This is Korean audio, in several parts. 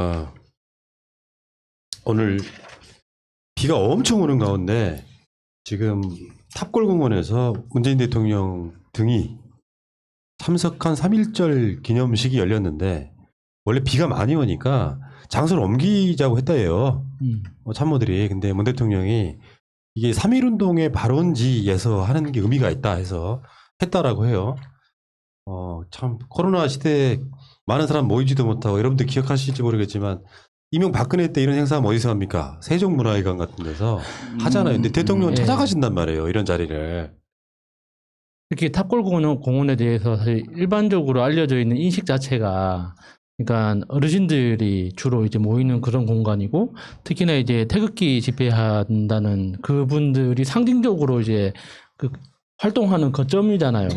아, 오늘 비가 엄청 오는 가운데 지금 탑골공원에서 문재인 대통령 등이 참석한 3.1절 기념식이 열렸는데 원래 비가 많이 오니까 장소를 옮기자고 했다예요. 참모들이. 근데 문 대통령이 이게 3.1운동의 발원지에서 하는 게 의미가 있다 해서 했다라고 해요. 참 코로나 시대에 많은 사람 모이지도 못하고 여러분들 기억하실지 모르겠지만 이명박근혜 때 이런 행사하면 어디서 합니까? 세종문화회관 같은 데서 하잖아요. 근데 대통령은 찾아가신단 말이에요. 이런 자리를. 이렇게 탑골공원에 대해서 사실 일반적으로 알려져 있는 인식 자체가 그러니까 어르신들이 주로 이제 모이는 그런 공간이고 특히나 이제 태극기 집회한다는 그분들이 상징적으로 이제 그 활동하는 거점이잖아요.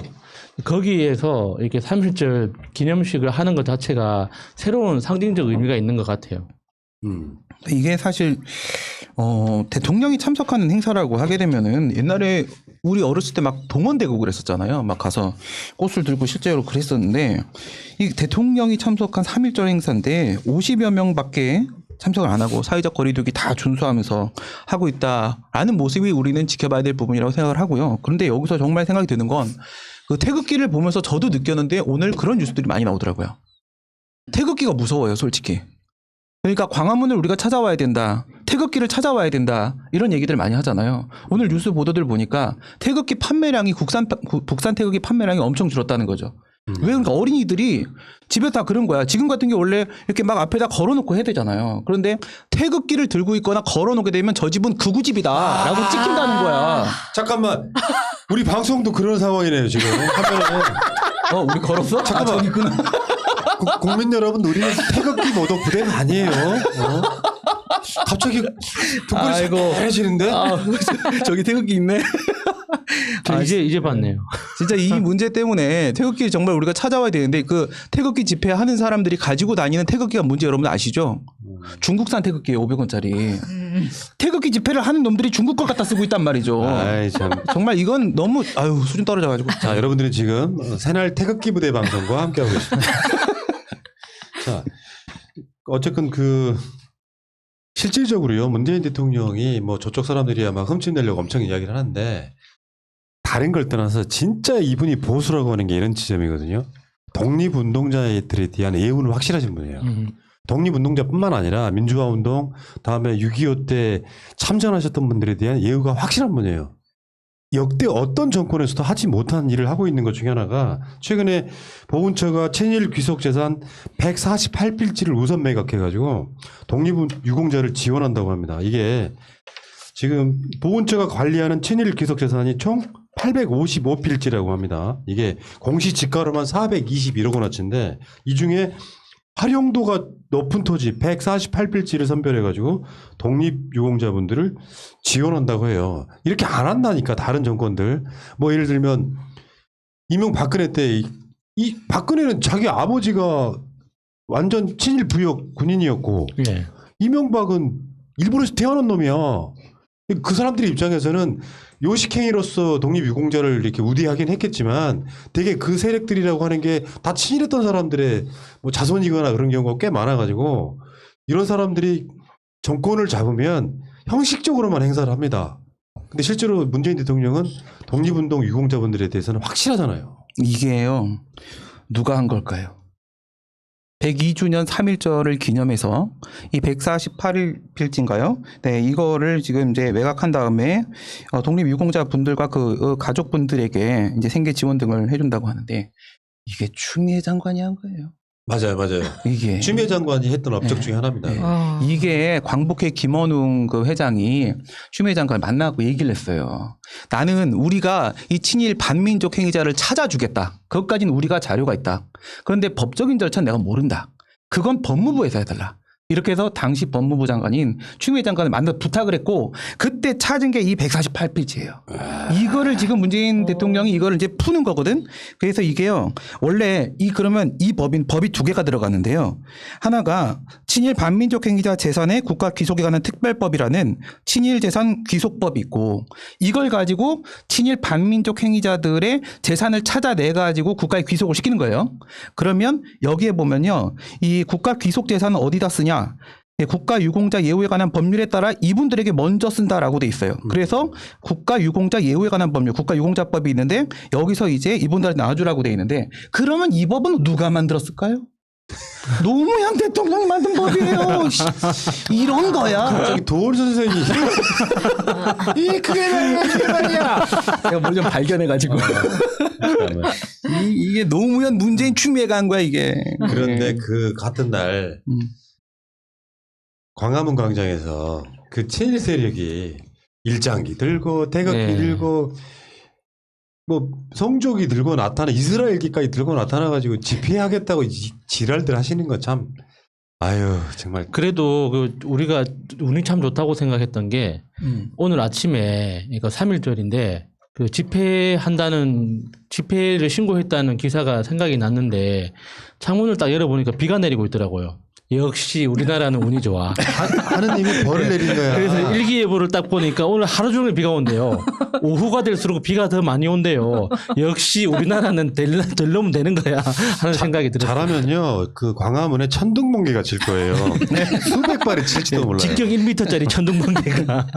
거기에서 이렇게 3.1절 기념식을 하는 것 자체가 새로운 상징적 의미가 있는 것 같아요. 이게 사실 대통령이 참석하는 행사라고 하게 되면은 옛날에 우리 어렸을 때 막 동원되고 그랬었잖아요. 막 가서 꽃을 들고 실제로 그랬었는데 이 대통령이 참석한 3.1절 행사인데 50여 명밖에 참석을 안 하고 사회적 거리두기 다 준수하면서 하고 있다라는 모습이 우리는 지켜봐야 될 부분이라고 생각을 하고요. 그런데 여기서 정말 생각이 드는 건 그 태극기를 보면서 저도 느꼈는데 오늘 그런 뉴스들이 많이 나오더라고요. 태극기가 무서워요, 솔직히. 그러니까 광화문을 우리가 찾아와야 된다. 태극기를 찾아와야 된다. 이런 얘기들 많이 하잖아요. 오늘 뉴스 보도들 보니까 태극기 판매량이 국산 태극기 판매량이 엄청 줄었다는 거죠. 왜 그러니까 어린이들이 집에 다 그런 거야. 지금 같은 게 원래 이렇게 막 앞에다 걸어놓고 해야 되잖아요. 그런데 태극기를 들고 있거나 걸어놓게 되면 저 집은 극우집이다라고 찍힌다는 거야. 잠깐만. 우리 방송도 그런 상황이네요, 지금. 화면에. 우리 걸었어? 잠깐만. 저기 있구나. 국민 여러분, 우리는 태극기 모독 부대가 아니에요. 갑자기 등골이 잘해지는데? 저기 태극기 있네. 이제 봤네요. 진짜 이 문제 때문에 태극기 정말 우리가 찾아와야 되는데 그 태극기 집회 하는 사람들이 가지고 다니는 태극기가 뭔지 여러분 아시죠? 중국산 태극기예요. 500원짜리. 태극기 집회를 하는 놈들이 중국 걸 갖다 쓰고 있단 말이죠. 아이, 참. 정말 이건 너무 수준 떨어져가지고. 자, 여러분들은 지금 새날 태극기 부대 방송과 함께하고 계십니다. 자, 어쨌든 실질적으로요, 문재인 대통령이 뭐 저쪽 사람들이야 막 흠집내려고 엄청 이야기를 하는데 다른 걸 떠나서 진짜 이분이 보수라고 하는 게 이런 지점이거든요. 독립운동자들에 대한 예우는 확실하신 분이에요. 독립운동자뿐만 아니라 민주화운동, 다음에 6.25 때 참전하셨던 분들에 대한 예우가 확실한 분이에요. 역대 어떤 정권에서도 하지 못한 일을 하고 있는 것 중에 하나가 최근에 보훈처가 친일 귀속재산 148필지를 우선 매각해가지고 독립유공자를 지원한다고 합니다. 이게 지금 보훈처가 관리하는 친일 귀속재산이 총 855필지라고 합니다. 이게 공시지가로만 421억 원어치인데 이 중에 활용도가 높은 토지 148필지를 선별해가지고 독립유공자분들을 지원한다고 해요. 이렇게 안 한다니까 다른 정권들. 뭐 예를 들면 이명박근혜 때 이 박근혜는 자기 아버지가 완전 친일 부역 군인이었고 이명박은 일본에서 태어난 놈이야. 그 사람들 입장에서는 요식행위로서 독립유공자를 이렇게 우대하긴 했겠지만 되게 그 세력들이라고 하는 게 다 친일했던 사람들의 뭐 자손이거나 그런 경우가 꽤 많아가지고 이런 사람들이 정권을 잡으면 형식적으로만 행사를 합니다. 근데 실제로 문재인 대통령은 독립운동 유공자분들에 대해서는 확실하잖아요. 이게요. 누가 한 걸까요? 102주년 3.1절을 기념해서 이 148필지인가요? 네, 이거를 지금 이제 매각한 다음에 독립유공자 분들과 그 가족분들에게 이제 생계 지원 등을 해준다고 하는데 이게 추미애 장관이 한 거예요. 맞아요. 이게 추미애 장관이 했던 업적 중에 하나입니다. 이게 광복회 김원웅 그 회장이 추미애 장관을 만나고 얘기를 했어요. 나는 우리가 이 친일 반민족 행위자를 찾아주겠다. 그것까지는 우리가 자료가 있다. 그런데 법적인 절차는 내가 모른다. 그건 법무부에서 해달라. 이렇게 해서 당시 법무부 장관인 추미애 장관을 만나 부탁을 했고 그때 찾은 게 이 148페이지예요. 이거를 지금 문재인 대통령이 이거를 이제 푸는 거거든. 그래서 이게요. 원래 그러면 이 법이 두 개가 들어가는데요. 하나가 친일 반민족 행위자 재산의 국가 귀속에 관한 특별법이라는 친일 재산 귀속법이 있고 이걸 가지고 친일 반민족 행위자들의 재산을 찾아내 가지고 국가에 귀속을 시키는 거예요. 그러면 여기에 보면요. 이 국가 귀속 재산은 어디다 쓰냐? 국가 유공자 예우에 관한 법률에 따라 이분들에게 먼저 쓴다라고 돼 있어요. 그래서 국가 유공자 예우에 관한 법률, 국가 유공자법이 있는데 여기서 이제 이분들한테 놔주라고 돼 있는데 그러면 이 법은 누가 만들었을까요? 노무현 대통령이 만든 법이에요. 이런 거야. 갑자기 도올 선생이 그게 말이야. 내가 뭘 좀 발견해가지고. 이게 노무현 문재인 추미애가 한 거야 이게. 그런데 그 같은 날 광화문 광장에서 그 친일 세력이 일장기 들고 태극기 네. 들고 뭐 성조기 들고 이스라엘기까지 들고 나타나가지고 집회하겠다고 지랄들 하시는 거 참 아유 정말 그래도 우리가 운이 참 좋다고 생각했던 게 오늘 아침에 그러니까 3.1절인데 그 집회를 신고했다는 기사가 생각이 났는데 창문을 딱 열어보니까 비가 내리고 있더라고요. 역시 우리나라는 운이 좋아. 하느님이 벌을 내린 거야. 그래서 일기예보를 딱 보니까 오늘 하루 종일 비가 온대요. 오후가 될수록 비가 더 많이 온대요. 역시 우리나라는 되려면 되는 거야 하는 생각이 들었어요. 잘하면요 그 광화문에 천둥번개가 칠 거예요. 수백 발이 칠지도 몰라요. 직경 1m짜리 천둥번개가.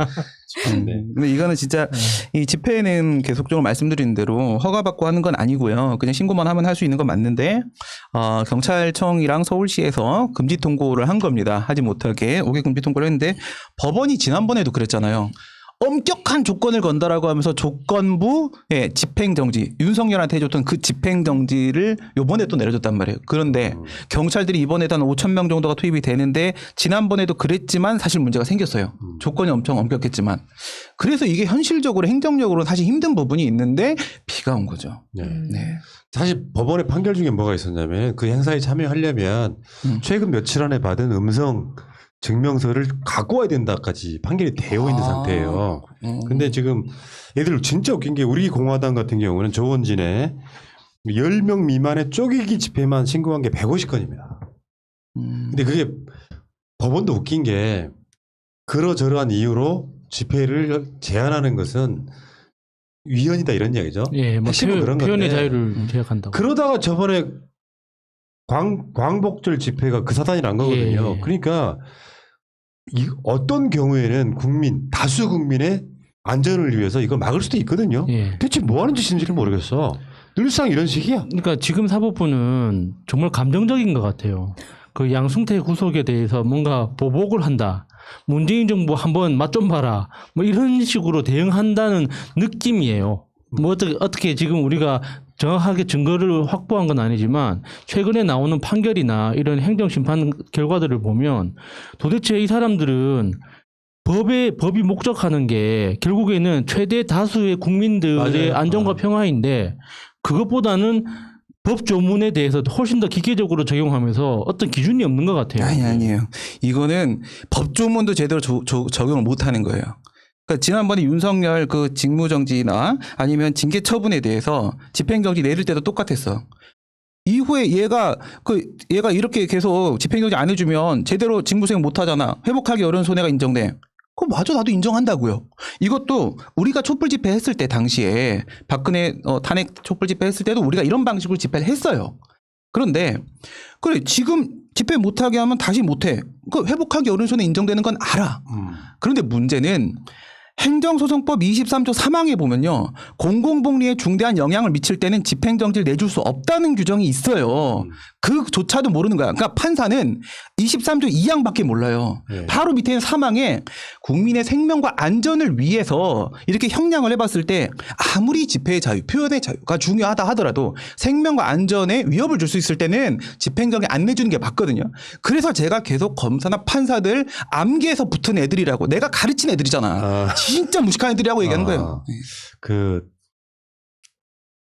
네. 근데 이거는 진짜 이 집회는 계속적으로 말씀드린 대로 허가받고 하는 건 아니고요. 그냥 신고만 하면 할 수 있는 건 맞는데 경찰청이랑 서울시에서 금지 통고를 한 겁니다. 하지 못하게 5개 금지 통고를 했는데 법원이 지난번에도 그랬잖아요. 엄격한 조건을 건다라고 하면서 조건부 집행정지 윤석열한테 해줬던 그 집행정지를 요번에 또 내려줬단 말이에요. 그런데 경찰들이 이번에도 한 5천 명 정도가 투입이 되는데 지난번에도 그랬지만 사실 문제가 생겼어요. 조건이 엄청 엄격했지만 그래서 이게 현실적으로 행정력으로 사실 힘든 부분이 있는데 비가 온 거죠. 네. 네. 사실 법원의 판결 중에 뭐가 있었냐면 그 행사에 참여하려면 최근 며칠 안에 받은 음성 증명서를 갖고 와야 된다까지 판결이 되어 있는 상태예요. 근데 지금 얘들 진짜 웃긴 게 우리 공화당 같은 경우는 조원진에 10명 미만의 쪼개기 집회만 신고한 게 150건입니다. 근데 그게 법원도 웃긴 게 그러저러한 이유로 집회를 제한하는 것은 위헌이다 이런 이야기죠. 예, 뭐 핵심은 그런 건데. 표현의 자유를 제약한다고. 그러다가 저번에 광복절 집회가 그 사단이 난 거거든요. 예. 그러니까 어떤 경우에는 다수 국민의 안전을 위해서 이걸 막을 수도 있거든요. 예. 대체 뭐 하는 짓인지를 모르겠어. 늘상 이런 식이야. 그러니까 지금 사법부는 정말 감정적인 것 같아요. 그 양승태 구속에 대해서 뭔가 보복을 한다. 문재인 정부 한번 맛 좀 봐라. 뭐 이런 식으로 대응한다는 느낌이에요. 뭐 어떻게 지금 우리가 정확하게 증거를 확보한 건 아니지만 최근에 나오는 판결이나 이런 행정심판 결과들을 보면 도대체 이 사람들은 법이 목적하는 게 결국에는 최대 다수의 국민들의 맞아요. 안전과 평화인데 그것보다는 법 조문에 대해서 훨씬 더 기계적으로 적용하면서 어떤 기준이 없는 것 같아요. 아니에요. 이거는 법조문도 제대로 적용을 못하는 거예요. 그러니까 지난번에 윤석열 그 직무정지나 아니면 징계 처분에 대해서 집행정지 내릴 때도 똑같았어. 이후에 얘가 이렇게 계속 집행정지 안 해주면 제대로 직무수행 못하잖아. 회복하기 어려운 손해가 인정돼. 그거 맞아, 나도 인정한다고요. 이것도 우리가 촛불 집회 했을 때 당시에 박근혜 탄핵 촛불 집회 했을 때도 우리가 이런 방식으로 집회를 했어요. 그런데 그래 지금 집회 못하게 하면 다시 못해. 그 회복하기 어려운 손해 인정되는 건 알아. 그런데 문제는 행정소송법 23조 3항에 보면요. 공공복리에 중대한 영향을 미칠 때는 집행정지를 내줄 수 없다는 규정이 있어요. 그조차도 모르는 거야. 그러니까 판사는 23조 2항밖에 몰라요. 네. 바로 밑에 있는 3항에 국민의 생명과 안전을 위해서 이렇게 형량을 해봤을 때 아무리 집회의 자유, 표현의 자유가 중요하다 하더라도 생명과 안전에 위협을 줄 수 있을 때는 집행정지 안 내주는 게 맞거든요. 그래서 제가 계속 검사나 판사들 암기해서 붙은 애들이라고 내가 가르친 애들이잖아. 진짜 무식한 애들이라고 얘기하는 거예요.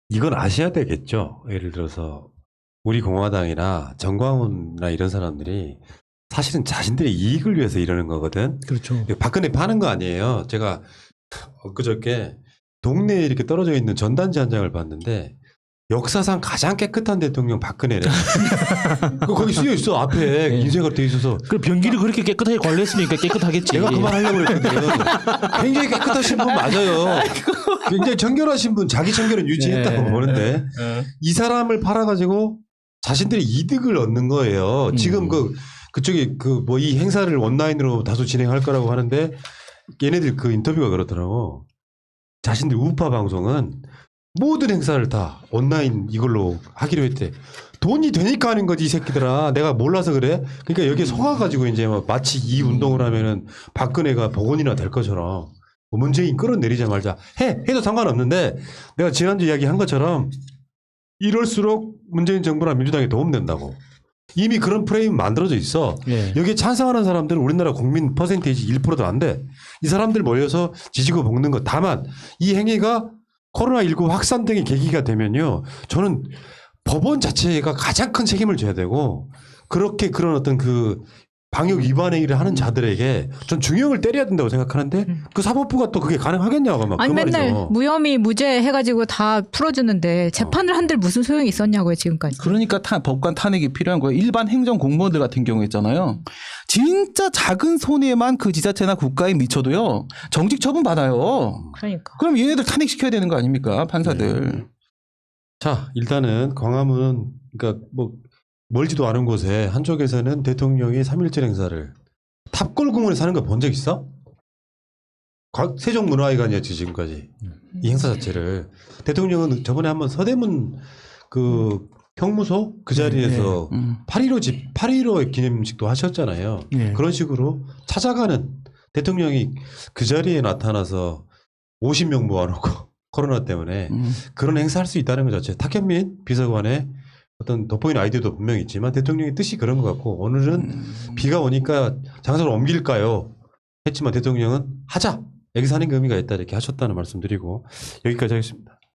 이건 아셔야 되겠죠. 예를 들어서 우리 공화당이나 정광훈이나 이런 사람들이 사실은 자신들의 이익을 위해서 이러는 거거든. 그렇죠. 박근혜 파는 거 아니에요. 제가 엊그저께 동네에 이렇게 떨어져 있는 전단지 한 장을 봤는데 역사상 가장 깨끗한 대통령 박근혜래. 거기 쓰여 있어 앞에 네. 인쇄가 돼 있어서. 그 변기를 그렇게 깨끗하게 관리했으니까 깨끗하겠지. 내가 그 말 하려고 했거든. 굉장히 깨끗하신 분 맞아요. 굉장히 청결하신 분, 자기 청결은 유지했다고 네. 보는데 이 사람을 팔아가지고 자신들이 이득을 얻는 거예요. 지금 그쪽이 그 뭐 이 행사를 온라인으로 다소 진행할 거라고 하는데 얘네들 그 인터뷰가 그렇더라고. 자신들 우파 방송은 모든 행사를 다 온라인 이걸로 하기로 했대. 돈이 되니까 하는 거지 이 새끼들아. 내가 몰라서 그래. 그러니까 여기에 속아가지고 이제 뭐 마치 이 운동을 하면은 박근혜가 복원이나 될 것처럼 뭐 문재인 끌어내리자 말자 해도 상관없는데 내가 지난주 이야기한 것처럼 이럴수록 문재인 정부나 민주당에 도움된다고. 이미 그런 프레임 만들어져 있어. 예. 여기에 찬성하는 사람들은 우리나라 국민 퍼센테이지 1%도 안 돼. 이 사람들 모여서 지지고 볶는 것. 다만 이 행위가 코로나19 확산 등의 계기가 되면요. 저는 법원 자체가 가장 큰 책임을 져야 되고 그렇게 그런 어떤 그 방역 위반 행위를 하는 자들에게 전 중형을 때려야 된다고 생각하는데 그 사법부가 또 그게 가능하겠냐고 막 아니 그 맨날 말이죠. 무혐의 무죄 해가지고 다 풀어주는데 재판을 한들 무슨 소용이 있었냐고요 지금까지. 그러니까 법관 탄핵이 필요한 거예요. 일반 행정 공무원들 같은 경우 있잖아요. 진짜 작은 손해만 그 지자체나 국가에 미쳐도요. 정직 처분 받아요. 그러니까. 그럼 얘네들 탄핵시켜야 되는 거 아닙니까? 판사들. 자, 일단은 광화문 그러니까 뭐 멀지도 않은 곳에 한쪽에서는 대통령이 3.1절 행사를 탑골공원에 사는 거 본 적 있어? 세종문화회관이었지 지금까지 이 행사 자체를. 대통령은 저번에 한번 서대문 그 형무소 그 자리에서 8.15 기념식도 하셨잖아요. 네. 그런 식으로 찾아가는 대통령이 그 자리에 나타나서 50명 모아놓고 코로나 때문에 그런 행사할 수 있다는 것 자체. 탁현민 비서관의 어떤 돋보이는 아이디어도 분명히 있지만 대통령의 뜻이 그런 것 같고 오늘은 비가 오니까 장소를 옮길까요? 했지만 대통령은 하자. 여기서 하는 게 의미가 있다 이렇게 하셨다는 말씀 드리고 여기까지 하겠습니다.